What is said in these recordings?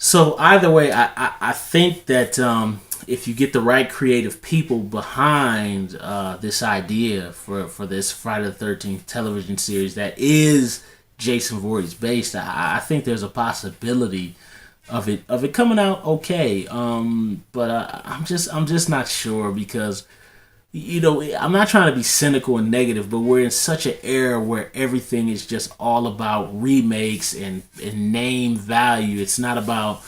So either way, I think that if you get the right creative people behind this idea for this Friday the 13th television series that is Jason Voorhees based, I think there's a possibility of it coming out okay. But I'm just not sure because I'm not trying to be cynical and negative, but we're in such an era where everything is just all about remakes and name value. It's not about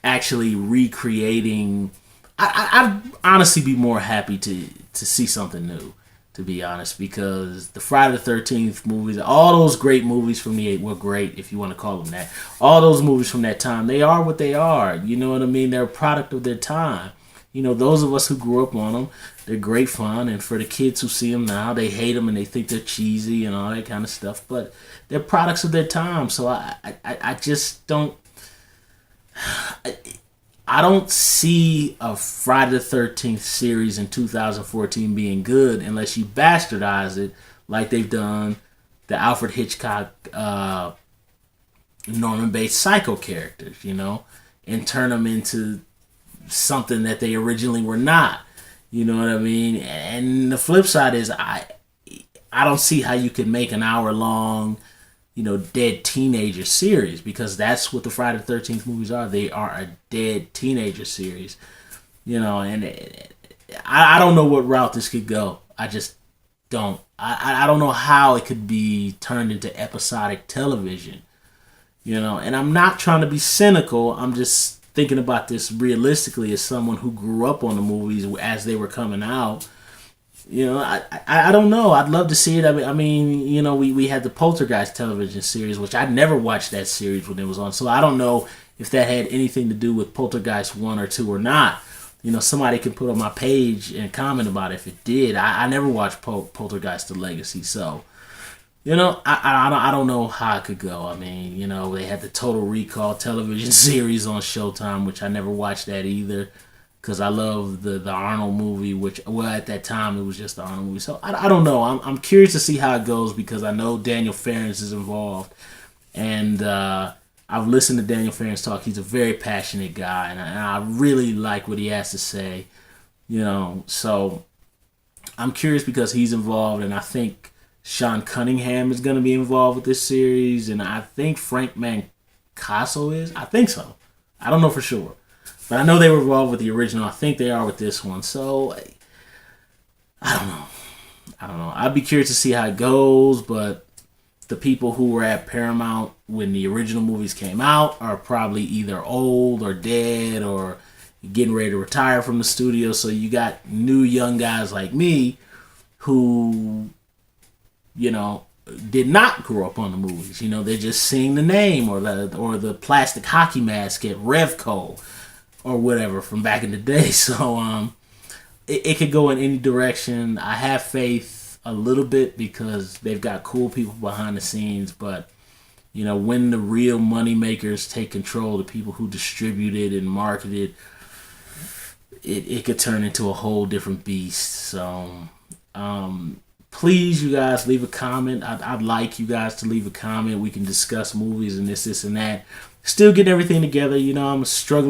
actually recreating. I'd honestly be more happy to see something new, to be honest, because the Friday the 13th movies, all those great movies from the 8 were great, if you want to call them that. All those movies from that time, they are what they are. You know what I mean? They're a product of their time. Those of us who grew up on them, they're great fun. And for the kids who see them now, they hate them and they think they're cheesy and all that kind of stuff. But they're products of their time. So I just don't. I don't see a Friday the 13th series in 2014 being good unless you bastardize it like they've done the Alfred Hitchcock Norman-based Psycho characters, and turn them into something that they originally were not. You know what I mean? And the flip side is I don't see how you can make an hour long, dead teenager series, because that's what the Friday the 13th movies are. They are a dead teenager series. And I don't know what route this could go. I just don't. I don't know how it could be turned into episodic television. And I'm not trying to be cynical. I'm just thinking about this realistically as someone who grew up on the movies as they were coming out. I don't know. I'd love to see it. I mean, we had the Poltergeist television series, which I never watched that series when it was on. So I don't know if that had anything to do with Poltergeist 1 or 2 or not. Somebody can put on my page and comment about it if it did. I never watched Poltergeist The Legacy. So, I don't know how it could go. I mean, they had the Total Recall television series on Showtime, which I never watched that either. Because I love the Arnold movie, which, well, at that time, it was just the Arnold movie. So, I don't know. I'm curious to see how it goes because I know Daniel Farrens is involved. And I've listened to Daniel Farrens talk. He's a very passionate guy. And I really like what he has to say. So I'm curious because he's involved. And I think Sean Cunningham is going to be involved with this series. And I think Frank Mancaso is. I think so. I don't know for sure. But I know they were involved with the original. I think they are with this one. So, I don't know. I'd be curious to see how it goes. But the people who were at Paramount when the original movies came out are probably either old or dead or getting ready to retire from the studio. So you got new young guys like me who, did not grow up on the movies. They're just seeing the name or the plastic hockey mask at Revco or whatever from back in the day. So it could go in any direction. I have faith a little bit because they've got cool people behind the scenes, but when the real money makers take control, the people who distribute it and market it, it could turn into a whole different beast. So please, you guys, leave a comment. I'd like you guys to leave a comment. We can discuss movies and this and that. Still getting everything together. I'm struggling